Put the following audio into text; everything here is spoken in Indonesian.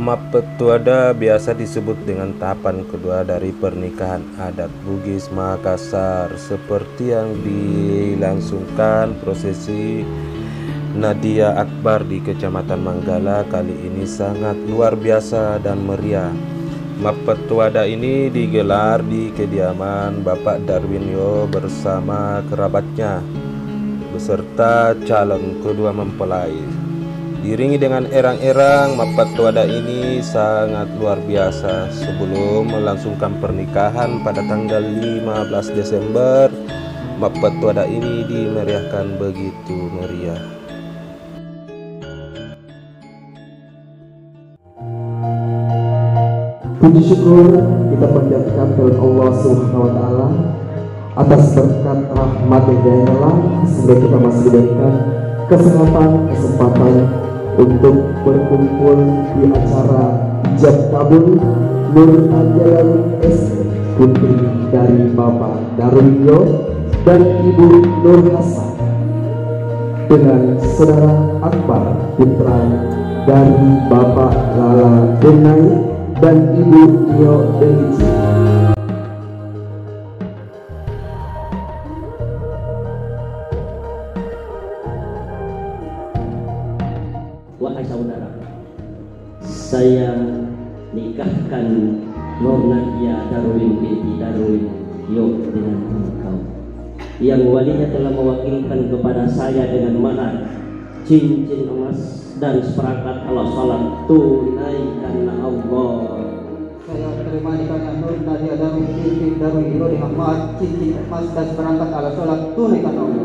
Mappetuada biasa disebut dengan tahapan kedua dari pernikahan adat Bugis Makassar, seperti yang dilangsungkan prosesi Nadia Akbar di Kecamatan Manggala kali ini sangat luar biasa dan meriah. Mappetuada ini digelar di kediaman Bapak Darwinyo bersama kerabatnya beserta calon kedua mempelai. Diiringi dengan erang-erang, Mappetuada ini sangat luar biasa. Sebelum melangsungkan pernikahan pada tanggal 15 Desember, Mappetuada ini dimeriahkan begitu meriah. Puji syukur kita panjatkan kepada Allah Subhanahu wa Ta'ala atas berkat rahmat dan Allah sehingga kita masih diberikan kesempatan untuk berkumpul di acara ijab kabul Nur Nadia S, putri dari Bapak Darwinyo dan Ibu Nur Hasan, dengan saudara Akbar, putra dari Bapak Lala Denai dan Ibu Nio Delici. Wahai saudara, saya nikahkan Nur Nadia Darwin binti Darwin Yo dengan engkau, yang walinya telah mewakilkan kepada saya dengan mahar cincin emas dan seperangkat alat salat tunai karena Allah. Saya terima nikahnya Nur Nadia Darwin binti Darwin Yo dengan mahar cincin emas dan seperangkat alat salat tunai karena Allah.